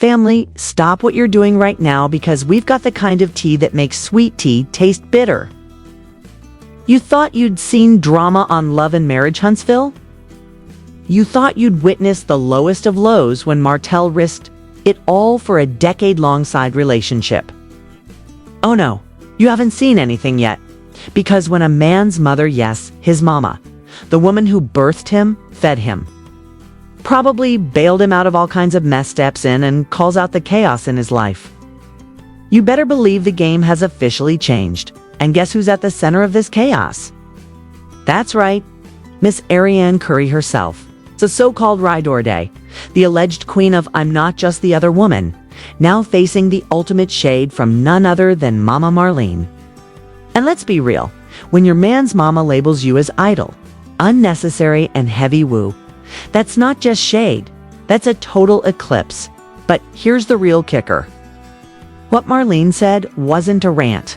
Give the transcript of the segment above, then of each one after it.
Family, stop what you're doing right now because we've got the kind of tea that makes sweet tea taste bitter. You thought you'd seen drama on Love and Marriage Huntsville? You thought you'd witnessed the lowest of lows when Martell risked it all for a decade-long side relationship. Oh no, you haven't seen anything yet. Because when a man's mother, yes, his mama, the woman who birthed him, fed him, probably bailed him out of all kinds of mess, steps in and calls out the chaos in his life, you better believe the game has officially changed. And guess who's at the center of this chaos? That's right, Miss Arionne Curry herself. It's a so-called ride or die, the alleged queen of I'm not just the other woman, now facing the ultimate shade from none other than Mama Marlene. And let's be real, when your man's mama labels you as idle, unnecessary and heavy woo, that's not just shade, that's a total eclipse. But here's the real kicker. What Marlene said wasn't a rant.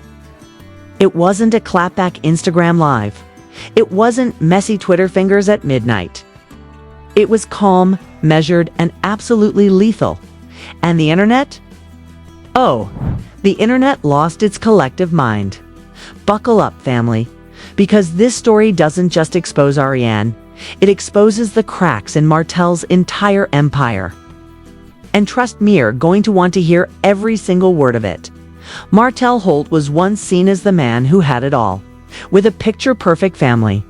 It wasn't a clapback Instagram live. It wasn't messy Twitter fingers at midnight. It was calm, measured, and absolutely lethal. And the internet? Oh, the internet lost its collective mind. Buckle up, family, because this story doesn't just expose Arionne, it exposes the cracks in Martell's entire empire. And trust me, you're going to want to hear every single word of it. Martell Holt was once seen as the man who had it all, with a picture-perfect family.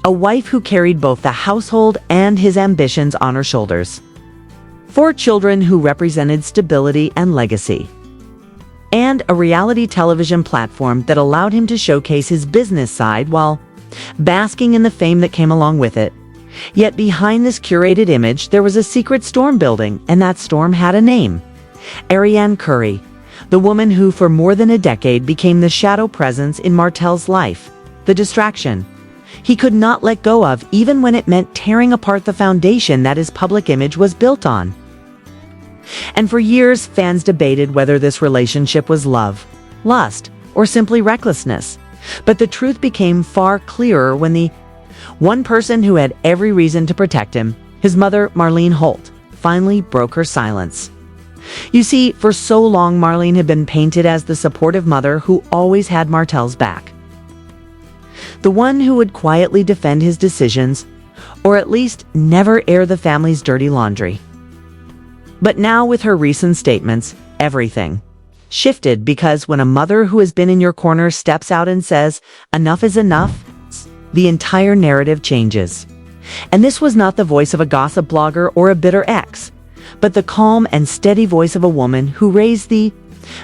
A wife who carried both the household and his ambitions on her shoulders. 4 children who represented stability and legacy. And a reality television platform that allowed him to showcase his business side while basking in the fame that came along with it. Yet behind this curated image, there was a secret storm building, and that storm had a name. Arionne Curry, the woman who for more than a decade became the shadow presence in Martell's life, the distraction he could not let go of even when it meant tearing apart the foundation that his public image was built on. And for years, fans debated whether this relationship was love, lust, or simply recklessness. But the truth became far clearer when the one person who had every reason to protect him, his mother, Marlene Holt, finally broke her silence. You see, for so long, Marlene had been painted as the supportive mother who always had Martell's back. The one who would quietly defend his decisions, or at least never air the family's dirty laundry. But now, with her recent statements, everything shifted, because when a mother who has been in your corner steps out and says, enough is enough, the entire narrative changes. And this was not the voice of a gossip blogger or a bitter ex, but the calm and steady voice of a woman who raised the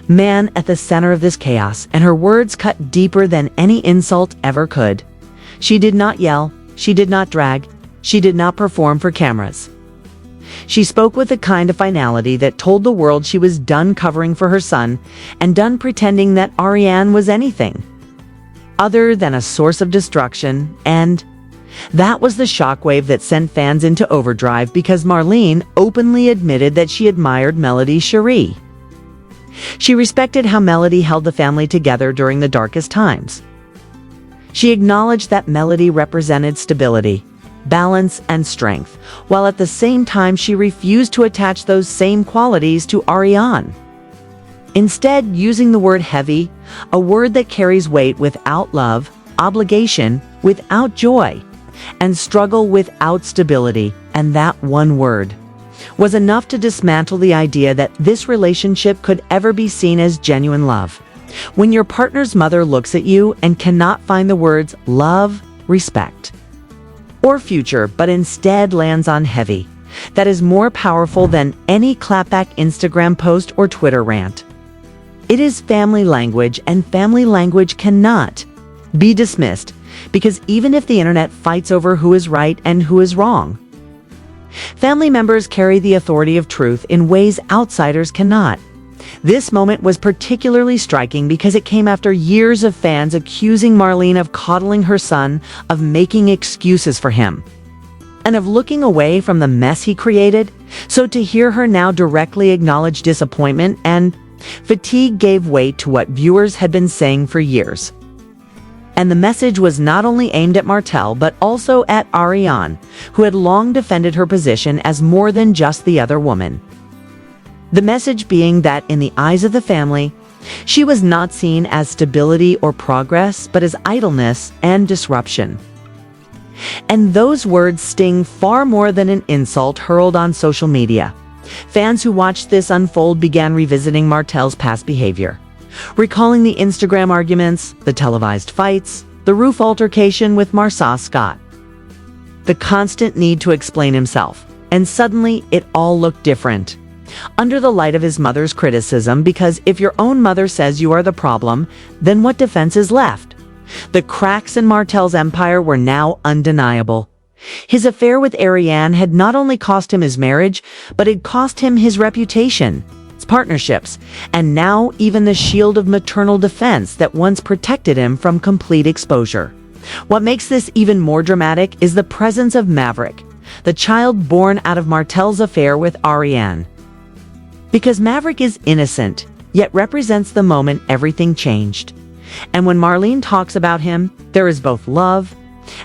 man at the center of this chaos, and her words cut deeper than any insult ever could. She did not yell, she did not drag, she did not perform for cameras. She spoke with a kind of finality that told the world she was done covering for her son and done pretending that Arionne was anything other than a source of destruction. And that was the shockwave that sent fans into overdrive, because Marlene openly admitted that she admired melodyshari. She respected how Melody held the family together during the darkest times. She acknowledged that Melody represented stability, balance, and strength, while at the same time she refused to attach those same qualities to Arionne. Instead, using the word heavy, a word that carries weight without love, obligation without joy, and struggle without stability, and that one word was enough to dismantle the idea that this relationship could ever be seen as genuine love. When your partner's mother looks at you and cannot find the words love, respect, or future, but instead lands on heavy, that is more powerful than any clapback Instagram post or Twitter rant. It is family language, and family language cannot be dismissed, because even if the internet fights over who is right and who is wrong, family members carry the authority of truth in ways outsiders cannot. This moment was particularly striking because it came after years of fans accusing Marlene of coddling her son, of making excuses for him, and of looking away from the mess he created. So to hear her now directly acknowledge disappointment and fatigue gave weight to what viewers had been saying for years. And the message was not only aimed at Martell, but also at Arionne, who had long defended her position as more than just the other woman. The message being that in the eyes of the family, she was not seen as stability or progress, but as idleness and disruption. And those words sting far more than an insult hurled on social media. Fans who watched this unfold began revisiting Martell's past behavior, recalling the Instagram arguments, the televised fights, the roof altercation with Marsauscott, the constant need to explain himself, and suddenly it all looked different. Under the light of his mother's criticism, because if your own mother says you are the problem, then what defense is left? The cracks in Martell's empire were now undeniable. His affair with Arionne had not only cost him his marriage, but it cost him his reputation, his partnerships, and now even the shield of maternal defense that once protected him from complete exposure. What makes this even more dramatic is the presence of Maverick, the child born out of Martell's affair with Arionne. Because Maverick is innocent, yet represents the moment everything changed. And when Marlene talks about him, there is both love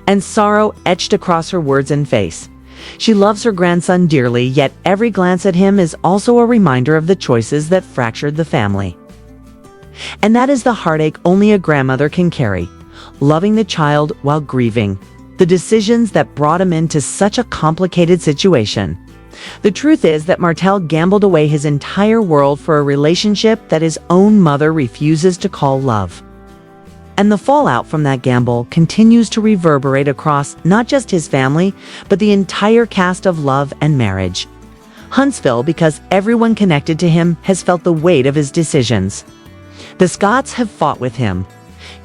and sorrow etched across her words and face. She loves her grandson dearly, yet every glance at him is also a reminder of the choices that fractured the family. And that is the heartache only a grandmother can carry, loving the child while grieving the decisions that brought him into such a complicated situation. The truth is that Martell gambled away his entire world for a relationship that his own mother refuses to call love. And the fallout from that gamble continues to reverberate across not just his family, but the entire cast of Love and Marriage. Huntsville, because everyone connected to him has felt the weight of his decisions. The Scotts have fought with him.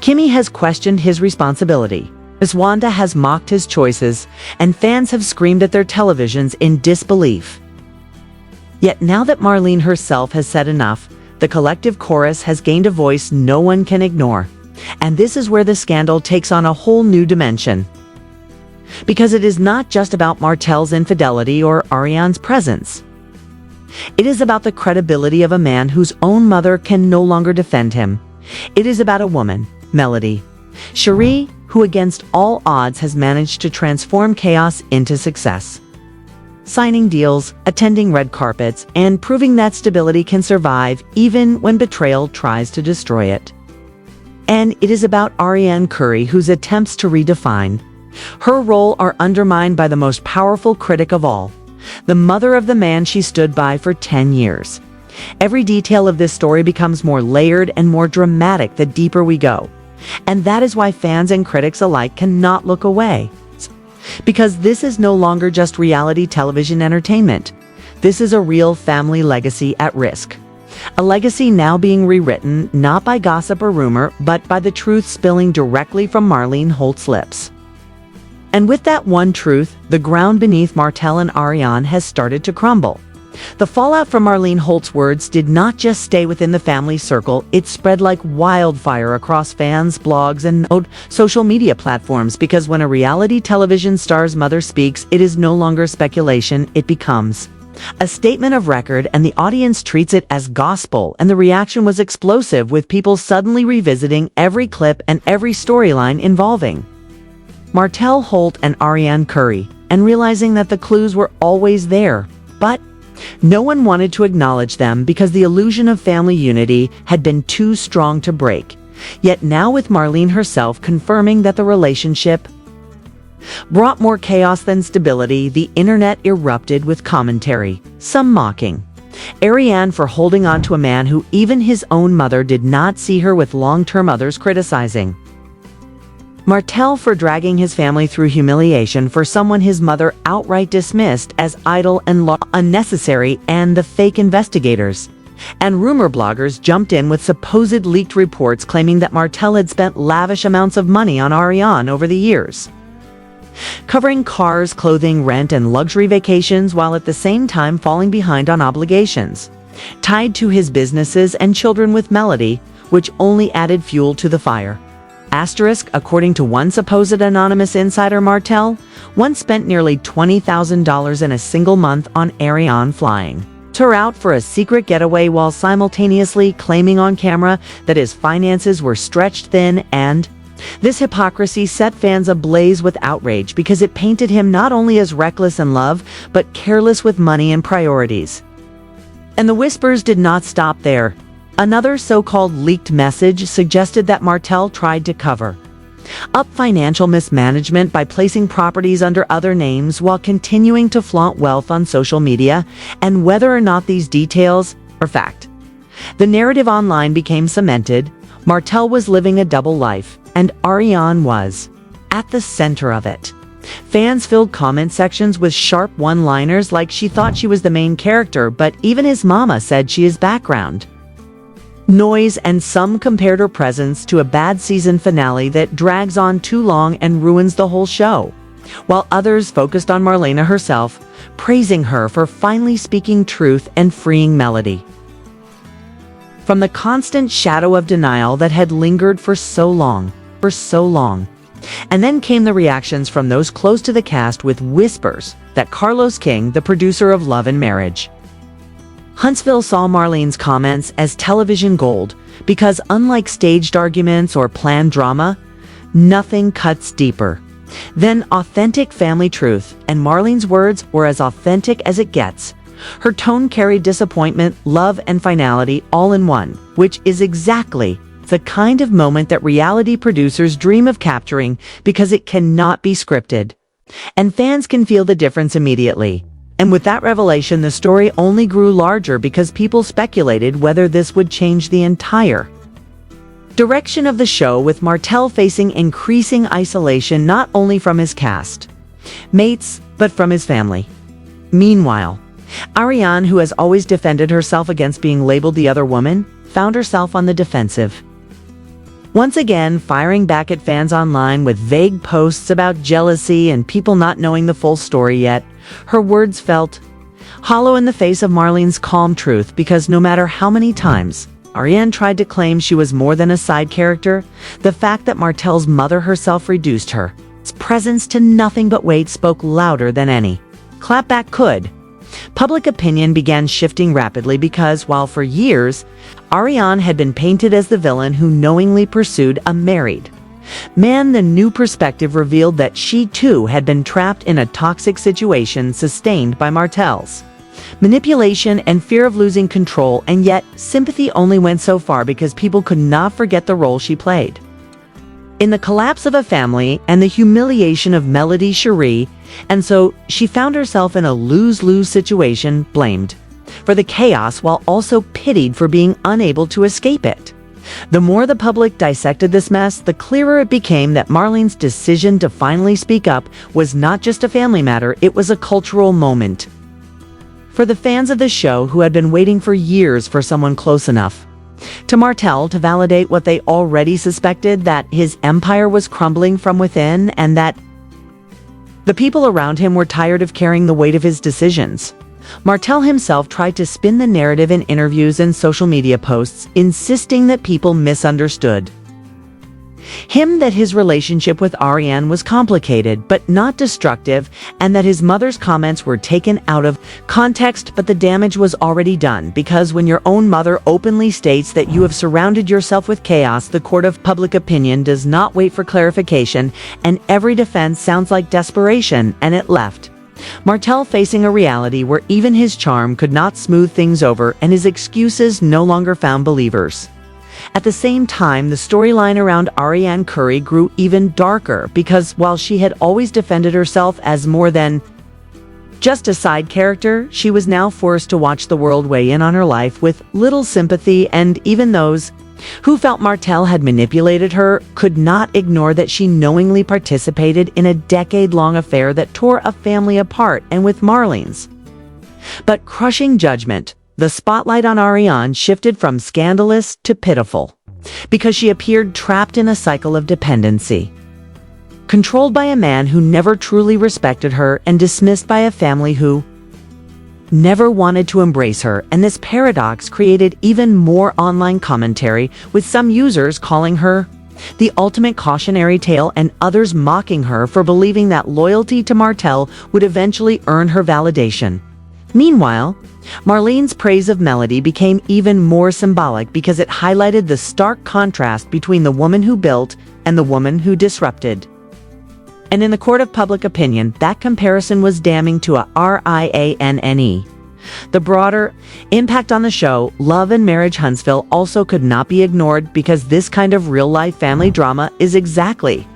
Kimmy has questioned his responsibility. Miss Wanda has mocked his choices, and fans have screamed at their televisions in disbelief. Yet now that Marlene herself has said enough, the collective chorus has gained a voice no one can ignore. And this is where the scandal takes on a whole new dimension. Because it is not just about Martell's infidelity or Arionne's presence. It is about the credibility of a man whose own mother can no longer defend him. It is about a woman, melodyshari, who against all odds has managed to transform chaos into success. Signing deals, attending red carpets, and proving that stability can survive even when betrayal tries to destroy it. And it is about Arionne Curry, whose attempts to redefine her role are undermined by the most powerful critic of all, the mother of the man she stood by for 10 years. Every detail of this story becomes more layered and more dramatic the deeper we go. And that is why fans and critics alike cannot look away. Because this is no longer just reality television entertainment. This is a real family legacy at risk. A legacy now being rewritten not by gossip or rumor, but by the truth spilling directly from Marlene Holt's lips. And with that one truth, the ground beneath Martell and Arionne has started to crumble. The fallout from Marlene Holt's words did not just stay within the family circle, it spread like wildfire across fans, blogs, and social media platforms, because when a reality television star's mother speaks, it is no longer speculation, it becomes a statement of record, and the audience treats it as gospel, and the reaction was explosive, with people suddenly revisiting every clip and every storyline involving Martell Holt and Arionne Curry, and realizing that the clues were always there, but no one wanted to acknowledge them because the illusion of family unity had been too strong to break. Yet now, with Marlene herself confirming that the relationship brought more chaos than stability, the internet erupted with commentary, some mocking Arionne for holding on to a man who even his own mother did not see her with, long-term others criticizing Martell for dragging his family through humiliation for someone his mother outright dismissed as idle and unnecessary, and the fake investigators and rumor bloggers jumped in with supposed leaked reports claiming that Martell had spent lavish amounts of money on Arionne over the years, covering cars, clothing, rent, and luxury vacations, while at the same time falling behind on obligations tied to his businesses and children with Melody, which only added fuel to the fire. Asterisk, according to one supposed anonymous insider, Martell once spent nearly $20,000 in a single month on Arionne, flying her out for a secret getaway while simultaneously claiming on camera that his finances were stretched thin. And this hypocrisy set fans ablaze with outrage because it painted him not only as reckless in love, but careless with money and priorities. And the whispers did not stop there. Another so-called leaked message suggested that Martell tried to cover up financial mismanagement by placing properties under other names while continuing to flaunt wealth on social media, and whether or not these details are fact. The narrative online became cemented. Martell was living a double life, and Arionne was at the center of it. Fans filled comment sections with sharp one-liners like she thought she was the main character, but even his mama said she is background noise, and some compared her presence to a bad season finale that drags on too long and ruins the whole show, while others focused on Marlene herself, praising her for finally speaking truth and freeing Melody from the constant shadow of denial that had lingered for so long. And then came the reactions from those close to the cast, with whispers that Carlos King, the producer of Love and Marriage, Huntsville, saw Marlene's comments as television gold because, unlike staged arguments or planned drama, nothing cuts deeper than authentic family truth, and Marlene's words were as authentic as it gets. Her tone carried disappointment, love, and finality all in one, which is exactly the kind of moment that reality producers dream of capturing because it cannot be scripted. And fans can feel the difference immediately. And with that revelation, the story only grew larger because people speculated whether this would change the entire direction of the show, with Martell facing increasing isolation not only from his cast mates, but from his family. Meanwhile, Arionne, who has always defended herself against being labeled the other woman, found herself on the defensive, once again firing back at fans online with vague posts about jealousy and people not knowing the full story yet. Her words felt hollow in the face of Marlene's calm truth, because no matter how many times Arionne tried to claim she was more than a side character, the fact that Martell's mother herself reduced her presence to nothing but weight spoke louder than any clapback could. Public opinion began shifting rapidly because, while for years Arionne had been painted as the villain who knowingly pursued a married man, the new perspective revealed that she too had been trapped in a toxic situation sustained by Martell's manipulation and fear of losing control, and yet sympathy only went so far because people could not forget the role she played in the collapse of a family and the humiliation of melodyshari, and so she found herself in a lose-lose situation, blamed for the chaos while also pitied for being unable to escape it. The more the public dissected this mess, the clearer it became that Marlene's decision to finally speak up was not just a family matter, it was a cultural moment for the fans of the show who had been waiting for years for someone close enough to Martell to validate what they already suspected, that his empire was crumbling from within and that the people around him were tired of carrying the weight of his decisions. Martell himself tried to spin the narrative in interviews and social media posts, insisting that people misunderstood him, that his relationship with Arionne was complicated but not destructive, and that his mother's comments were taken out of context. But the damage was already done, because when your own mother openly states that you have surrounded yourself with chaos, the court of public opinion does not wait for clarification, and every defense sounds like desperation, and it left Martell facing a reality where even his charm could not smooth things over, and his excuses no longer found believers. At the same time, the storyline around Arionne Curry grew even darker, because while she had always defended herself as more than just a side character, she was now forced to watch the world weigh in on her life with little sympathy, and even those who felt Martell had manipulated her could not ignore that she knowingly participated in a decade-long affair that tore a family apart. And with Marlene's but crushing judgment, the spotlight on Arionne shifted from scandalous to pitiful, because she appeared trapped in a cycle of dependency, controlled by a man who never truly respected her and dismissed by a family who never wanted to embrace her. And this paradox created even more online commentary, with some users calling her the ultimate cautionary tale and others mocking her for believing that loyalty to Martell would eventually earn her validation. Meanwhile, Marlene's praise of Melody became even more symbolic, because it highlighted the stark contrast between the woman who built and the woman who disrupted. And in the court of public opinion, that comparison was damning to a RIANNE. The broader impact on the show, Love and Marriage Huntsville, also could not be ignored because this kind of real-life family drama is exactly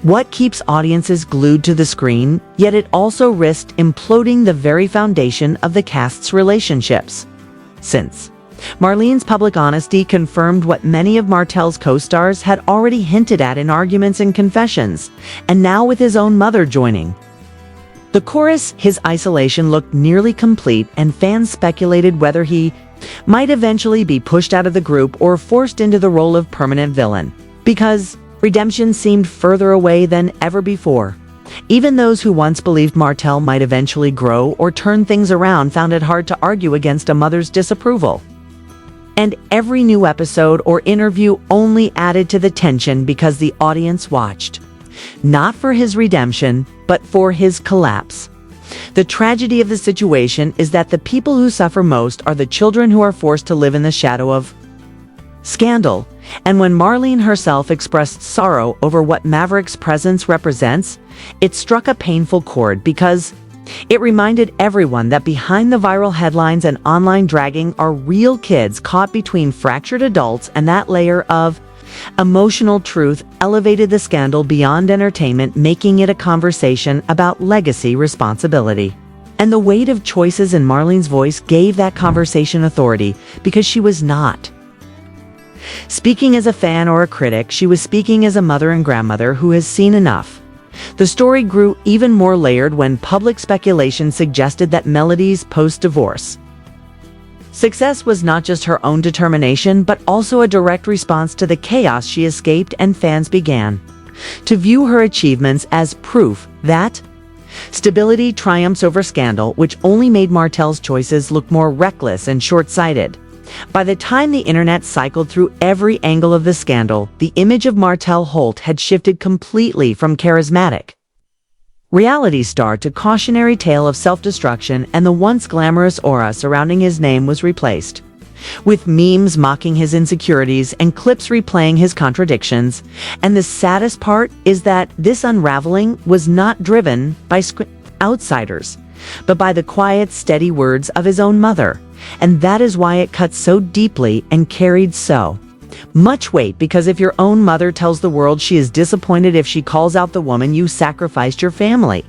what keeps audiences glued to the screen, yet it also risked imploding the very foundation of the cast's relationships. Since Marlene's public honesty confirmed what many of Martell's co-stars had already hinted at in arguments and confessions, and now with his own mother joining the chorus, his isolation looked nearly complete, and fans speculated whether he might eventually be pushed out of the group or forced into the role of permanent villain, because redemption seemed further away than ever before. Even those who once believed Martell might eventually grow or turn things around found it hard to argue against a mother's disapproval. And every new episode or interview only added to the tension because the audience watched, not for his redemption, but for his collapse. The tragedy of the situation is that the people who suffer most are the children who are forced to live in the shadow of scandal. And when Marlene herself expressed sorrow over what Maverick's presence represents, it struck a painful chord because it reminded everyone that behind the viral headlines and online dragging are real kids caught between fractured adults, and that layer of emotional truth elevated the scandal beyond entertainment, making it a conversation about legacy, responsibility. And the weight of choices in Marlene's voice gave that conversation authority, because she was not speaking as a fan or a critic, she was speaking as a mother and grandmother who has seen enough. The story grew even more layered when public speculation suggested that Melody's post-divorce success was not just her own determination, but also a direct response to the chaos she escaped, and fans began to view her achievements as proof that stability triumphs over scandal, which only made Martell's choices look more reckless and short-sighted. By the time the internet cycled through every angle of the scandal, the image of Martell Holt had shifted completely from charismatic reality star to cautionary tale of self-destruction, and the once glamorous aura surrounding his name was replaced with memes mocking his insecurities and clips replaying his contradictions. And the saddest part is that this unraveling was not driven by outsiders, but by the quiet, steady words of his own mother. And that is why it cut so deeply and carried so much weight, because if your own mother tells the world she is disappointed if she calls out the woman you sacrificed your family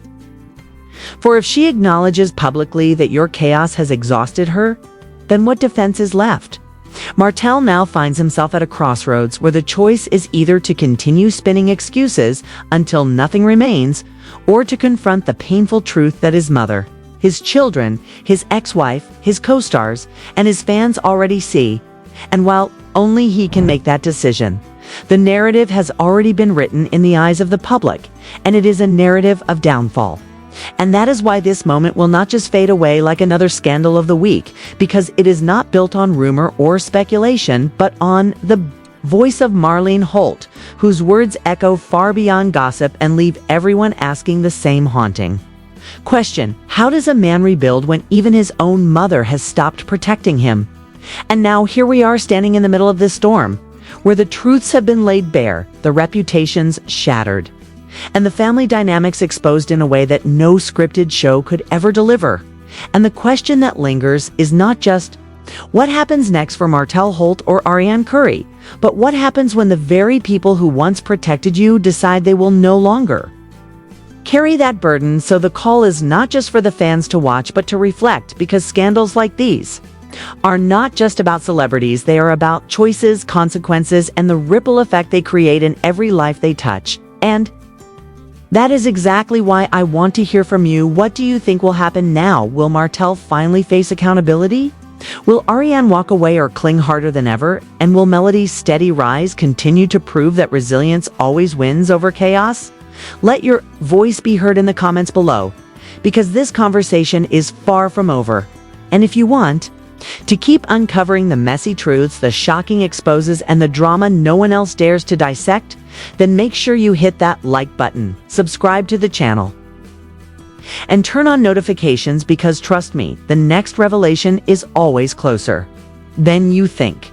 for, if she acknowledges publicly that your chaos has exhausted her, then what defense is left? Martell now finds himself at a crossroads where the choice is either to continue spinning excuses until nothing remains, or to confront the painful truth that his mother, his children, his ex-wife, his co-stars, and his fans already see. And while only he can make that decision, the narrative has already been written in the eyes of the public, and it is a narrative of downfall. And that is why this moment will not just fade away like another scandal of the week, because it is not built on rumor or speculation, but on the voice of Marlene Holt, whose words echo far beyond gossip and leave everyone asking the same haunting question: how does a man rebuild when even his own mother has stopped protecting him? And now here we are standing in the middle of this storm, where the truths have been laid bare, the reputations shattered, and the family dynamics exposed in a way that no scripted show could ever deliver. And the question that lingers is not just what happens next for Martell Holt or Arionne Curry, but what happens when the very people who once protected you decide they will no longer carry that burden. So the call is not just for the fans to watch, but to reflect, because scandals like these are not just about celebrities. They are about choices, consequences, and the ripple effect they create in every life they touch. And that is exactly why I want to hear from you. What do you think will happen now? Will Martell finally face accountability? Will Arionne walk away or cling harder than ever? And will Melody's steady rise continue to prove that resilience always wins over chaos? Let your voice be heard in the comments below, because this conversation is far from over. And if you want to keep uncovering the messy truths, the shocking exposes, and the drama no one else dares to dissect, then make sure you hit that like button, subscribe to the channel, and turn on notifications, because trust me, the next revelation is always closer than you think.